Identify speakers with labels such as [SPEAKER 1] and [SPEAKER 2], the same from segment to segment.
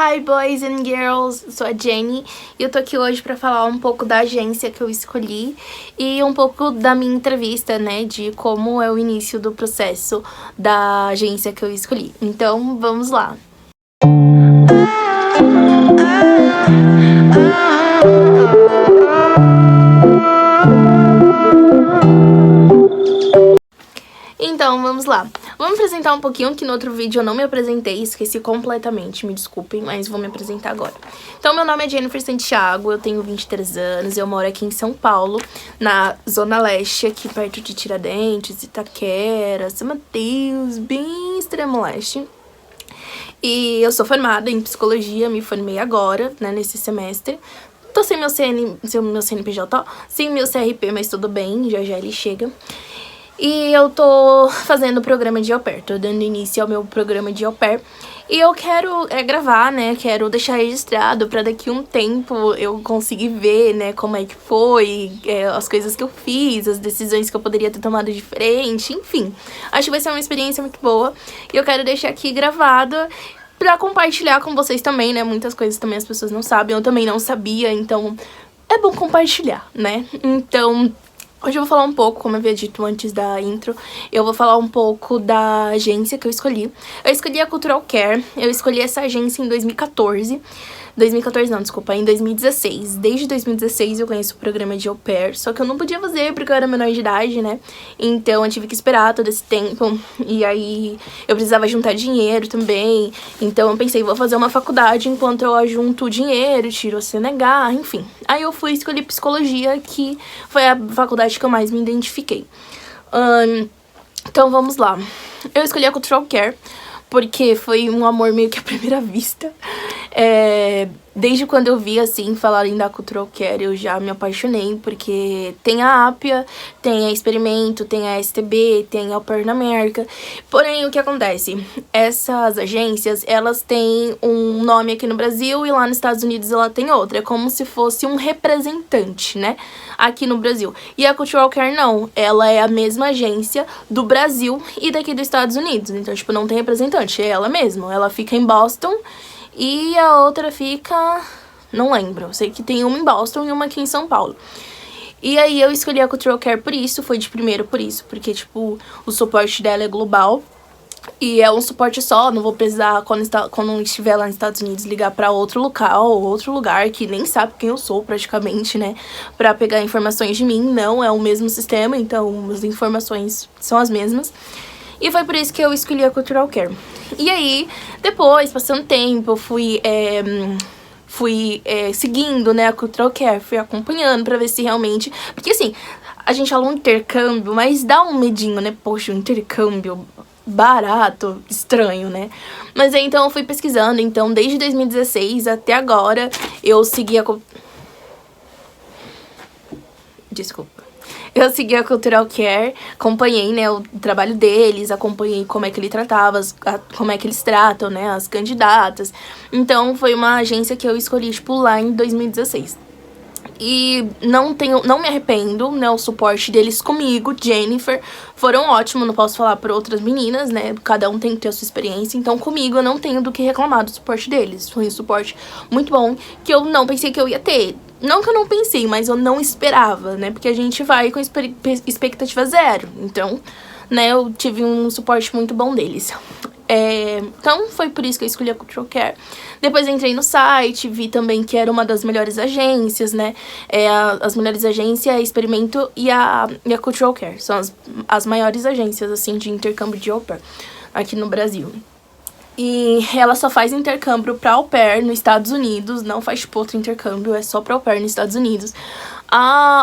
[SPEAKER 1] Hi boys and girls, sou a Jenny e eu tô aqui hoje pra falar um pouco da agência que eu escolhi e um pouco da minha entrevista, né, de como é o início do processo da agência que eu escolhi. Então, vamos lá! Então, vamos lá. Vamos apresentar um pouquinho, que no outro vídeo eu não me apresentei, esqueci completamente, me desculpem, mas vou me apresentar agora. Então, meu nome é Jennifer Santiago, eu tenho 23 anos, eu moro aqui em São Paulo, na Zona Leste, aqui perto de Tiradentes, Itaquera, São Mateus, bem extremo leste. E eu sou formada em psicologia, me formei agora, né, nesse semestre. Tô sem meu CNPJ, ó, sem meu CRP, mas tudo bem, já ele chega. E eu tô fazendo o programa de au pair, tô dando início ao meu programa de au pair. E eu quero gravar, né, quero deixar registrado pra daqui a um tempo eu conseguir ver, né, como é que foi, as coisas que eu fiz, as decisões que eu poderia ter tomado diferente, enfim. Acho que vai ser uma experiência muito boa e eu quero deixar aqui gravado pra compartilhar com vocês também, né, muitas coisas também as pessoas não sabem, eu também não sabia, então é bom compartilhar, né. Então, hoje eu vou falar um pouco, como eu havia dito antes da intro, eu vou falar um pouco da agência que eu escolhi. Eu escolhi a Cultural Care, eu escolhi essa agência em 2014. 2014 não, desculpa, em 2016. Desde 2016 eu conheço o programa de au pair, só que eu não podia fazer porque eu era menor de idade, né? Então eu tive que esperar todo esse tempo, e aí eu precisava juntar dinheiro também. Então eu pensei, vou fazer uma faculdade enquanto eu ajunto dinheiro, tiro a CNH, enfim. Aí eu fui escolher psicologia, que foi a faculdade que eu mais me identifiquei. Então vamos lá. Eu escolhi a Cultural Care porque foi um amor meio que à primeira vista. Desde quando eu vi, assim, falarem da Cultural Care, eu já me apaixonei, porque tem a Apia, tem a Experimento, tem a STB, tem a Au Pair na América. Porém, o que acontece? Essas agências, elas têm um nome aqui no Brasil e lá nos Estados Unidos ela tem outro. É como se fosse um representante, né, aqui no Brasil. E a Cultural Care não, ela é a mesma agência do Brasil e daqui dos Estados Unidos. Então, tipo, não tem representante, é ela mesma. Ela fica em Boston. E a outra fica... não lembro. Eu sei que tem uma em Boston e uma aqui em São Paulo. E aí eu escolhi a Cultural Care por isso. Foi de primeiro por isso. Porque, tipo, o suporte dela é global. E é um suporte só. Não vou precisar, quando estiver lá nos Estados Unidos, ligar pra outro local, outro lugar que nem sabe quem eu sou praticamente, né? Pra pegar informações de mim. Não, é o mesmo sistema. Então, as informações são as mesmas. E foi por isso que eu escolhi a Cultural Care. E aí, depois, passando tempo, eu fui seguindo, né, a Cultural Care, fui acompanhando pra ver se realmente... Porque, assim, a gente fala um intercâmbio, mas dá um medinho, né? Poxa, um intercâmbio barato, estranho, né? Mas aí, então, eu fui pesquisando. Então, desde 2016 até agora, eu segui a... Desculpa. Eu segui a Cultural Care, acompanhei, né, o trabalho deles, acompanhei como é que ele tratava, como é que eles tratam, né, as candidatas. Então, foi uma agência que eu escolhi, tipo, lá em 2016. E não me arrependo, né, o suporte deles comigo, Jennifer, foram ótimos, não posso falar por outras meninas, né, cada um tem que ter a sua experiência, então comigo eu não tenho do que reclamar do suporte deles. Foi um suporte muito bom, que eu não pensei que eu ia ter. Não que eu não pensei, mas eu não esperava, né, porque a gente vai com expectativa zero, então, né, eu tive um suporte muito bom deles. Então, foi por isso que eu escolhi a Cultural Care. Depois eu entrei no site, vi também que era uma das melhores agências, né? As melhores agências, a Experimento e a Cultural Care. São as maiores agências, assim, de intercâmbio de au pair aqui no Brasil. E ela só faz intercâmbio pra au pair nos Estados Unidos, não faz tipo outro intercâmbio, é só pra au pair nos Estados Unidos.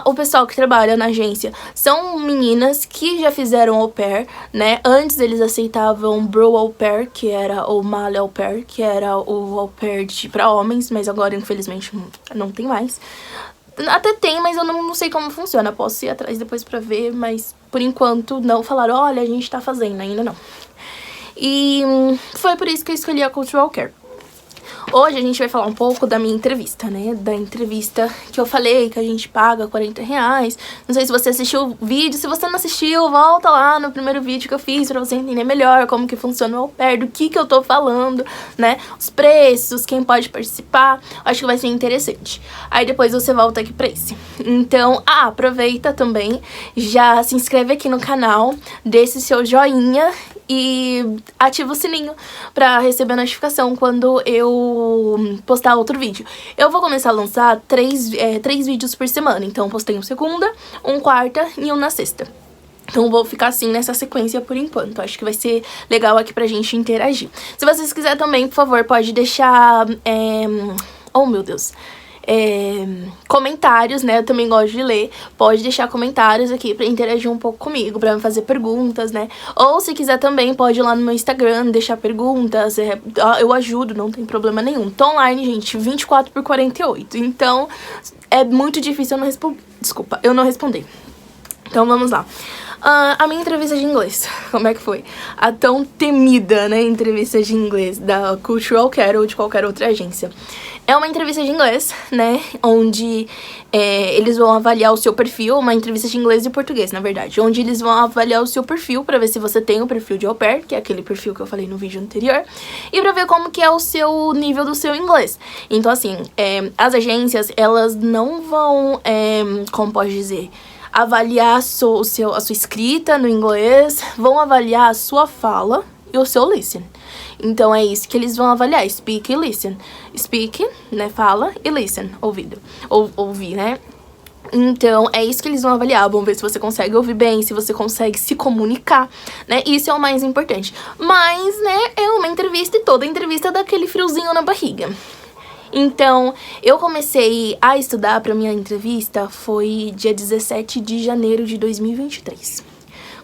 [SPEAKER 1] O pessoal que trabalha na agência são meninas que já fizeram au pair, né? Antes eles aceitavam bro au pair, que era o male au pair, que era o au pair pra homens, mas agora infelizmente não tem mais. Até tem, mas eu não sei como funciona, posso ir atrás depois pra ver, mas por enquanto não falaram, olha, a gente tá fazendo, ainda não. E foi por isso que eu escolhi a Cultural Care. Hoje a gente vai falar um pouco da minha entrevista, né? Da entrevista que eu falei, que a gente paga R$40. Não sei se você assistiu o vídeo. Se você não assistiu, volta lá no primeiro vídeo que eu fiz pra você entender melhor como que funciona o au pair, do que eu tô falando, né? Os preços, quem pode participar. Acho que vai ser interessante. Aí depois você volta aqui pra esse. Então, aproveita também, já se inscreve aqui no canal, deixa seu joinha e ativa o sininho pra receber a notificação quando eu postar outro vídeo. Eu vou começar a lançar três vídeos por semana. Então, postei um segunda, um quarta e um na sexta. Então, vou ficar assim nessa sequência por enquanto. Acho que vai ser legal aqui pra gente interagir. Se vocês quiserem também, por favor, pode deixar... Oh, meu Deus... comentários, né? Eu também gosto de ler. Pode deixar comentários aqui pra interagir um pouco comigo, pra me fazer perguntas, né? Ou se quiser também, pode ir lá no meu Instagram, deixar perguntas. Eu ajudo, não tem problema nenhum. Tô online, gente, 24/48. Então, é muito difícil eu não responder. Desculpa, eu não responder. Então, vamos lá. A minha entrevista de inglês, como é que foi? A tão temida, né, entrevista de inglês da Cultural Care ou de qualquer outra agência. É uma entrevista de inglês, né, onde eles vão avaliar o seu perfil, uma entrevista de inglês e português, na verdade, onde eles vão avaliar o seu perfil pra ver se você tem o perfil de au pair, que é aquele perfil que eu falei no vídeo anterior, e pra ver como que é o seu nível do seu inglês. Então, assim, as agências, elas não vão, como pode dizer... avaliar a sua escrita no inglês, vão avaliar a sua fala e o seu listen. Então, é isso que eles vão avaliar, speak e listen. Speak, né, fala, e listen, ouvido. Ouvir, né? Então, é isso que eles vão avaliar, vão ver se você consegue ouvir bem, se você consegue se comunicar, né? Isso é o mais importante. Mas, né, é uma entrevista e toda entrevista dá aquele friozinho na barriga. Então, eu comecei a estudar para minha entrevista foi dia 17 de janeiro de 2023.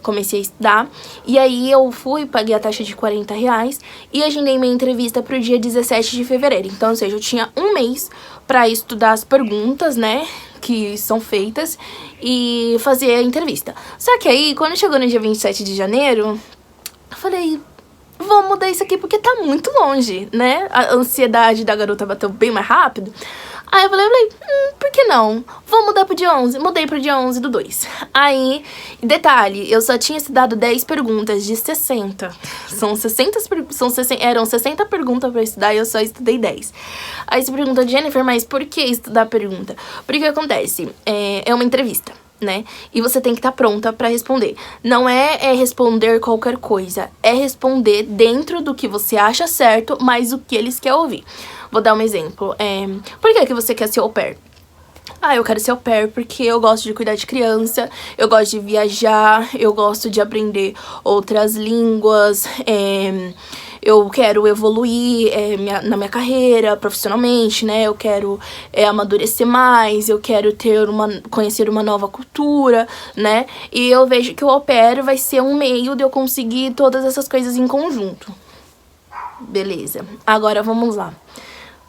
[SPEAKER 1] Comecei a estudar, e aí eu paguei a taxa de R$40 e agendei minha entrevista pro dia 17 de fevereiro. Então, ou seja, eu tinha um mês para estudar as perguntas, né, que são feitas e fazer a entrevista. Só que aí, quando chegou no dia 27 de janeiro, eu falei... vou mudar isso aqui porque tá muito longe, né? A ansiedade da garota bateu bem mais rápido. Aí eu falei, por que não? Vou mudar pro dia 11. Mudei pro dia 11/2. Aí, detalhe, eu só tinha estudado 10 perguntas de 60. Eram 60 perguntas pra estudar e eu só estudei 10. Aí você pergunta, Jennifer, mas por que estudar pergunta? Porque o que acontece? É uma entrevista, né? E você tem que estar pronta pra responder. Não é responder qualquer coisa. É responder dentro do que você acha certo, mas o que eles querem ouvir. Vou dar um exemplo. Por que você quer ser au pair? Eu quero ser au pair porque eu gosto de cuidar de criança, eu gosto de viajar, eu gosto de aprender outras línguas, eu quero evoluir na minha carreira, profissionalmente, né? Eu quero amadurecer mais, eu quero conhecer uma nova cultura, né? E eu vejo que o au pair vai ser um meio de eu conseguir todas essas coisas em conjunto. Beleza, agora vamos lá.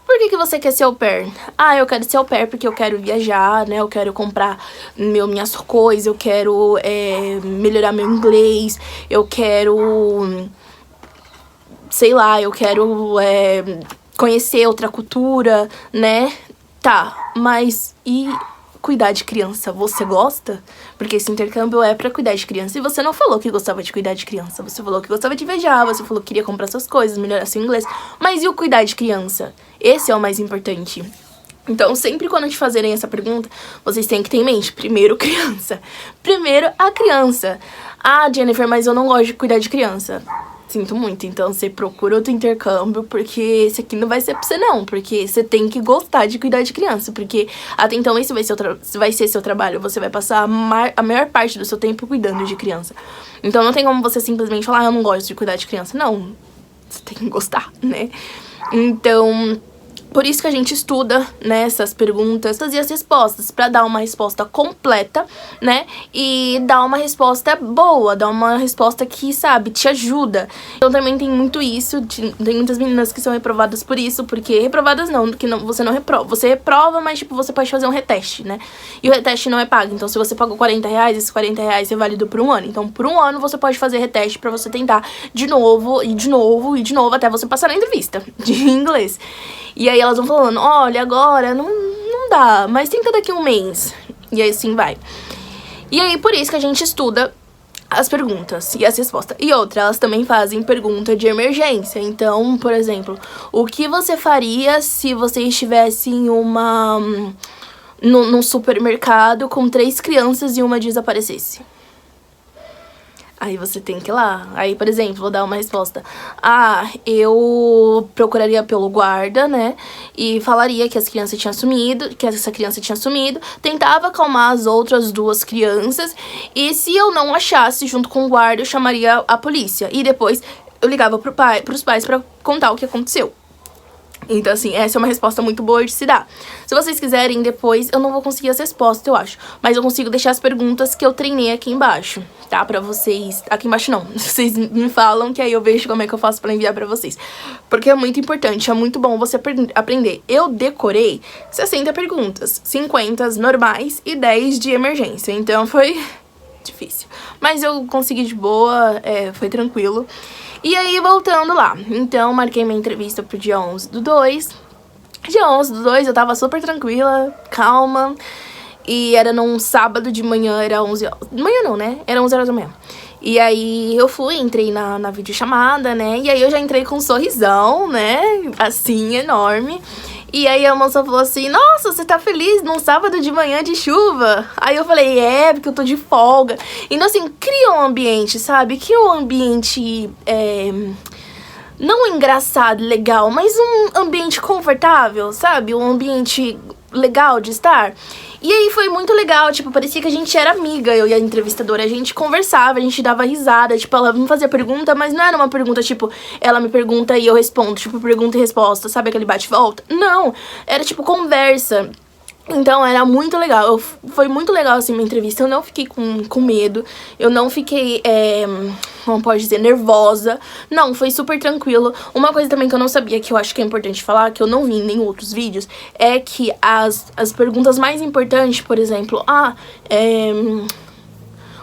[SPEAKER 1] Por que você quer ser au pair? Eu quero ser au pair porque eu quero viajar, né? Eu quero comprar minhas coisas, eu quero melhorar meu inglês, eu quero... sei lá, eu quero conhecer outra cultura, né? Tá, mas e cuidar de criança? Você gosta? Porque esse intercâmbio é pra cuidar de criança. E você não falou que gostava de cuidar de criança. Você falou que gostava de viajar, você falou que queria comprar suas coisas, melhorar seu inglês. Mas e o cuidar de criança? Esse é o mais importante. Então, sempre quando te fazerem essa pergunta, vocês têm que ter em mente, primeiro criança. Primeiro a criança. Jennifer, mas eu não gosto de cuidar de criança. Sinto muito, então você procura outro intercâmbio, porque esse aqui não vai ser pra você não, porque você tem que gostar de cuidar de criança, porque até então esse vai ser seu trabalho, você vai passar a maior parte do seu tempo cuidando de criança. Então não tem como você simplesmente falar, eu não gosto de cuidar de criança, não, você tem que gostar, né? Então... por isso que a gente estuda, né, essas perguntas e as respostas, pra dar uma resposta completa, né, e dar uma resposta boa, dar uma resposta que, sabe, te ajuda. Então também tem muito isso, tem muitas meninas que são reprovadas por isso, porque reprovadas não, que não, você não reprova. Você reprova, mas, tipo, você pode fazer um reteste, né, e o reteste não é pago. Então se você pagou R$40, esses R$40 é válido por um ano. Então por um ano você pode fazer reteste pra você tentar de novo, e de novo, e de novo, até você passar na entrevista de inglês. E aí elas vão falando, olha, agora não dá, mas tenta daqui a um mês. E aí assim vai. E aí por isso que a gente estuda as perguntas e as respostas. E outra, elas também fazem pergunta de emergência. Então, por exemplo, o que você faria se você estivesse em num supermercado com 3 crianças e uma desaparecesse? Aí você tem que ir lá. Aí, por exemplo, vou dar uma resposta. Ah, eu procuraria pelo guarda, né? E falaria que essa criança tinha sumido. Tentava acalmar as outras 2 crianças. E se eu não achasse junto com o guarda, eu chamaria a polícia. E depois eu ligava pros pais pra contar o que aconteceu. Então, assim, essa é uma resposta muito boa de se dar. Se vocês quiserem, depois eu não vou conseguir as respostas, eu acho. Mas eu consigo deixar as perguntas que eu treinei aqui embaixo, tá? Pra vocês... Aqui embaixo não. Vocês me falam que aí eu vejo como é que eu faço pra enviar pra vocês. Porque é muito importante, é muito bom você aprender. Eu decorei 60 perguntas. 50 normais e 10 de emergência. Então, foi difícil. Mas eu consegui de boa, foi tranquilo. E aí, voltando lá. Então, marquei minha entrevista pro dia 11/2. Dia 11/2, eu tava super tranquila, calma. E era num sábado de manhã, era 11 horas. Manhã não, né? Era 11 horas da manhã. E aí, eu entrei na videochamada, né? E aí, eu já entrei com um sorrisão, né? Assim, enorme. E aí a moça falou assim, nossa, você tá feliz num sábado de manhã de chuva? Aí eu falei, porque eu tô de folga. Então assim, cria um ambiente, sabe? Cria um ambiente, não engraçado, legal, mas um ambiente confortável, sabe? Um ambiente legal de estar. E aí foi muito legal, tipo, parecia que a gente era amiga, eu e a entrevistadora, a gente conversava, a gente dava risada, tipo, ela me fazia pergunta, mas não era uma pergunta, tipo, ela me pergunta e eu respondo, tipo, pergunta e resposta, sabe aquele bate-volta? Não, era tipo conversa. Então, era muito legal, foi muito legal, assim, minha entrevista, eu não fiquei com medo, eu não fiquei, como pode dizer, nervosa, não, foi super tranquilo. Uma coisa também que eu não sabia, que eu acho que é importante falar, que eu não vi em nenhum outros vídeos, é que as perguntas mais importantes, por exemplo,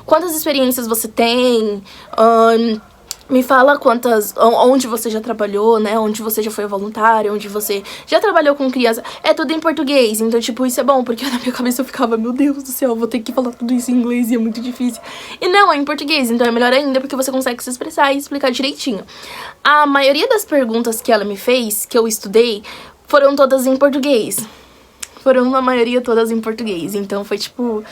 [SPEAKER 1] quantas experiências você tem, me fala onde você já trabalhou, né, onde você já foi voluntário, onde você já trabalhou com criança, é tudo em português, então, tipo, isso é bom, porque na minha cabeça eu ficava, meu Deus do céu, vou ter que falar tudo isso em inglês e é muito difícil. E não, é em português, então é melhor ainda, porque você consegue se expressar e explicar direitinho. A maioria das perguntas que ela me fez, que eu estudei, foram todas em português. Foram, a maioria, todas em português, então foi, tipo...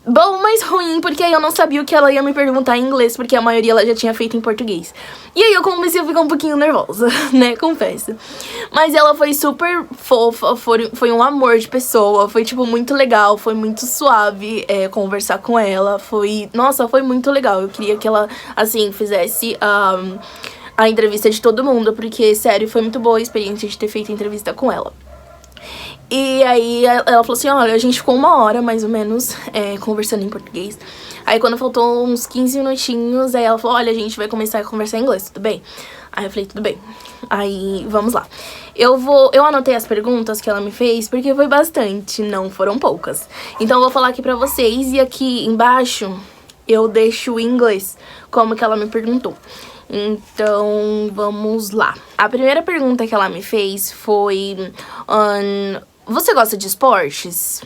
[SPEAKER 1] bom, mas ruim, porque aí eu não sabia o que ela ia me perguntar em inglês, porque a maioria ela já tinha feito em português. E aí eu comecei a ficar um pouquinho nervosa, né, confesso. Mas ela foi super fofa, foi um amor de pessoa, foi, tipo, muito legal, foi muito suave conversar com ela, nossa, foi muito legal. Eu queria que ela, assim, fizesse a entrevista de todo mundo, porque, sério, foi muito boa a experiência de ter feito a entrevista com ela. E aí ela falou assim, olha, a gente ficou 1 hora, mais ou menos, conversando em português. Aí quando faltou uns 15 minutinhos, aí ela falou, olha, a gente vai começar a conversar em inglês, tudo bem? Aí eu falei, tudo bem. Aí, vamos lá. Eu anotei as perguntas que ela me fez, porque foi bastante, não foram poucas. Então eu vou falar aqui pra vocês, e aqui embaixo eu deixo em inglês, como que ela me perguntou. Então, vamos lá. A primeira pergunta que ela me fez foi... você gosta de esportes?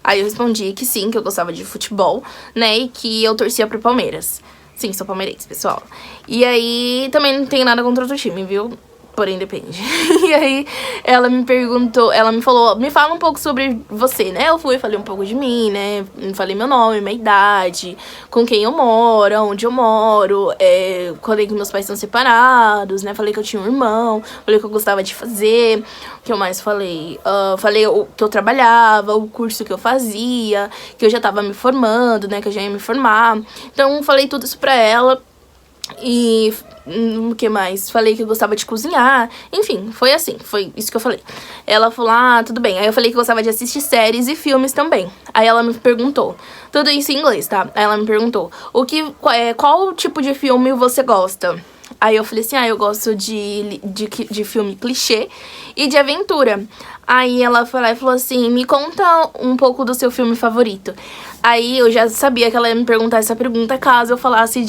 [SPEAKER 1] Aí eu respondi que sim, que eu gostava de futebol, né? E que eu torcia pro Palmeiras. Sim, sou palmeirense, pessoal. E aí, também não tenho nada contra outro time, viu? Porém, depende. E aí, ela me perguntou, ela me falou, me fala um pouco sobre você, né? Eu falei um pouco de mim, né? Falei meu nome, minha idade, com quem eu moro, onde eu moro. Falei que meus pais são separados, né? Falei que eu tinha um irmão, falei o que eu gostava de fazer. O que eu mais falei? Falei o que eu trabalhava, o curso que eu fazia, que eu já tava me formando, né? Que eu já ia me formar. Então, falei tudo isso pra ela. E o que mais? Falei que eu gostava de cozinhar. Enfim, foi assim, foi isso que eu falei. Ela falou, tudo bem. Aí eu falei que gostava de assistir séries e filmes também. Aí ela me perguntou, tudo isso em inglês, tá? Aí ela me perguntou, qual tipo de filme você gosta? Aí eu falei assim, eu gosto de filme clichê e de aventura. Aí ela falou assim, me conta um pouco do seu filme favorito. Aí eu já sabia que ela ia me perguntar essa pergunta caso eu falasse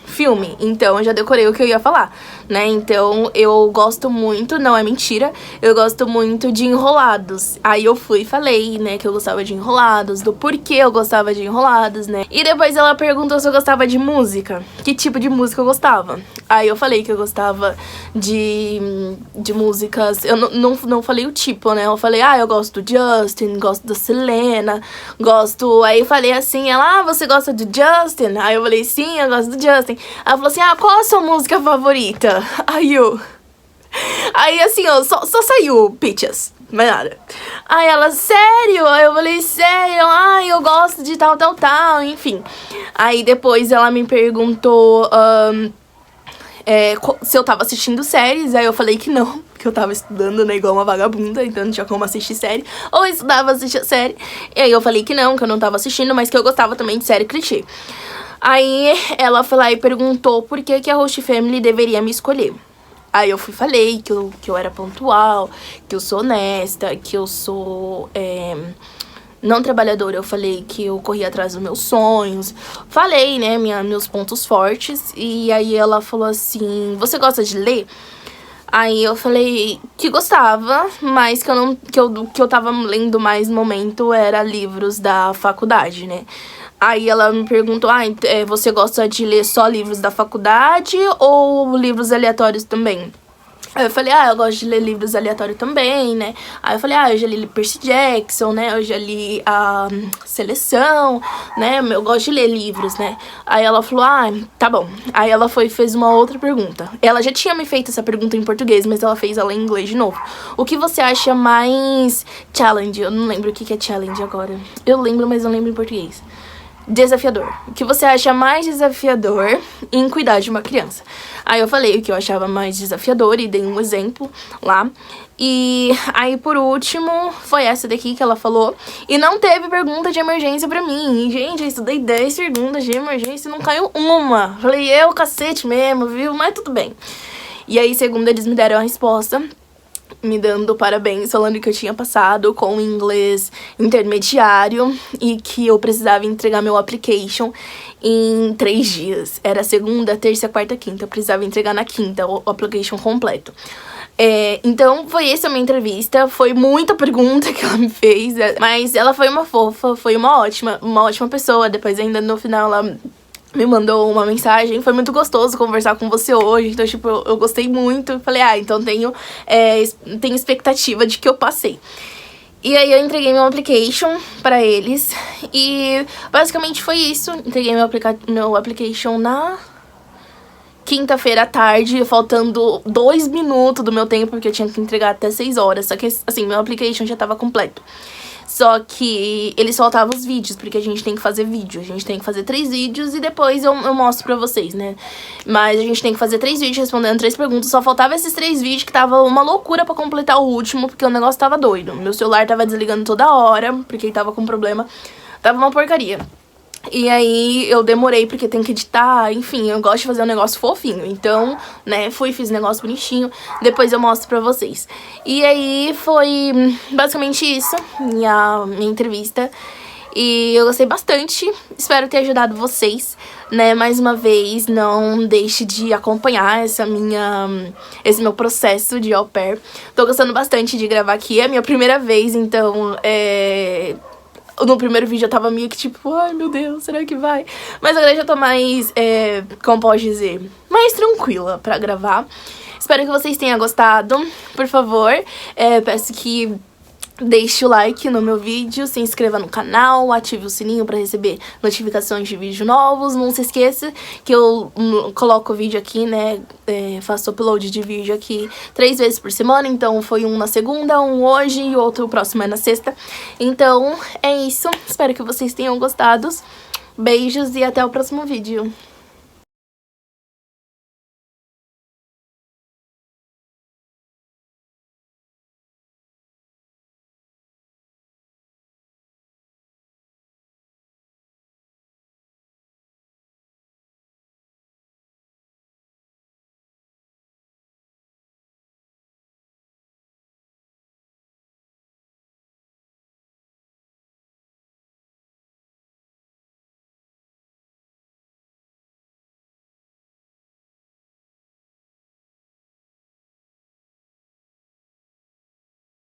[SPEAKER 1] filme, então eu já decorei o que eu ia falar, né? Então eu gosto muito, não é mentira, eu gosto muito de Enrolados. Aí eu fui e falei, né, que eu gostava de Enrolados, do porquê eu gostava de Enrolados, né? E depois ela perguntou se eu gostava de música, que tipo de música eu gostava. Aí eu falei que eu gostava de músicas, eu não falei o tipo, né? Eu falei, eu gosto do Justin, gosto da Selena, gosto... Aí eu falei assim, ela, você gosta do Justin? Aí eu falei, sim, eu gosto do Justin. Ela falou assim, qual a sua música favorita? Aí assim, ó, só saiu Peaches, mais nada. Aí ela, sério? Aí eu falei, sério? Eu gosto de tal, enfim. Aí depois ela me perguntou se eu tava assistindo séries, aí eu falei que não, porque eu tava estudando, né, igual uma vagabunda, então não tinha como assistir série, ou eu estudava, assistir série, e aí eu falei que eu não tava assistindo, mas que eu gostava também de série clichê. Aí ela foi lá e perguntou por que a Host Family deveria me escolher. Aí eu falei que eu era pontual, que eu sou honesta, que eu sou não trabalhadora. Eu falei que eu corri atrás dos meus sonhos. Falei, né, meus pontos fortes. E aí ela falou assim, você gosta de ler? Aí eu falei que gostava, mas que eu tava lendo mais no momento era livros da faculdade, né? Aí ela me perguntou, você gosta de ler só livros da faculdade ou livros aleatórios também? Aí eu falei, eu gosto de ler livros aleatórios também, né? Aí eu falei, eu já li Percy Jackson, né? Eu já li a Seleção, né? Eu gosto de ler livros, né? Aí ela falou, tá bom. Aí ela fez uma outra pergunta. Ela já tinha me feito essa pergunta em português, mas ela fez ela em inglês de novo. O que você acha mais challenge? Eu não lembro o que é challenge agora. Eu lembro, mas não lembro em português. Desafiador. O que você acha mais desafiador em cuidar de uma criança? Aí eu falei o que eu achava mais desafiador e dei um exemplo lá. E aí, por último, foi essa daqui que ela falou. E não teve pergunta de emergência pra mim. E, gente, eu estudei 10 perguntas de emergência e não caiu uma. Falei, cacete mesmo, viu? Mas tudo bem. E aí, segundo, eles me deram a resposta, me dando parabéns, falando que eu tinha passado com inglês intermediário e que eu precisava entregar meu application em 3 dias. Era segunda, terça, quarta, quinta. Eu precisava entregar na quinta o application completo. Então, foi essa a minha entrevista. Foi muita pergunta que ela me fez, mas ela foi uma fofa, foi uma ótima pessoa. Depois, ainda no final, ela me mandou uma mensagem, foi muito gostoso conversar com você hoje, então, tipo, eu gostei muito, falei, então tenho expectativa de que eu passei. E aí eu entreguei meu application pra eles, e basicamente foi isso, entreguei meu application na quinta-feira à tarde, faltando 2 minutos do meu tempo, porque eu tinha que entregar até 6 horas, só que, assim, meu application já tava completo. Só que eles faltavam os vídeos, porque a gente tem que fazer vídeo. A gente tem que fazer 3 vídeos e depois eu mostro pra vocês, né? Mas a gente tem que fazer 3 vídeos respondendo 3 perguntas. Só faltava esses 3 vídeos que tava uma loucura pra completar o último, porque o negócio tava doido. Meu celular tava desligando toda hora, porque ele tava com problema. Tava uma porcaria. E aí eu demorei porque tem que editar, enfim, eu gosto de fazer um negócio fofinho. Então, né, fiz um negócio bonitinho, depois eu mostro pra vocês. E aí foi basicamente isso, minha entrevista. E eu gostei bastante, espero ter ajudado vocês, né, mais uma vez, não deixe de acompanhar esse meu processo de au pair. Tô gostando bastante de gravar aqui, é a minha primeira vez, então, no primeiro vídeo eu tava meio que tipo, ai meu Deus, será que vai? Mas agora eu já tô mais, como posso dizer, mais tranquila pra gravar. Espero que vocês tenham gostado. Por favor, peço que deixe o like no meu vídeo, se inscreva no canal, ative o sininho pra receber notificações de vídeos novos. Não se esqueça que eu coloco o vídeo aqui, né, faço upload de vídeo aqui 3 vezes por semana. Então foi um na segunda, um hoje e outro próximo é na sexta. Então é isso, espero que vocês tenham gostado. Beijos e até o próximo vídeo.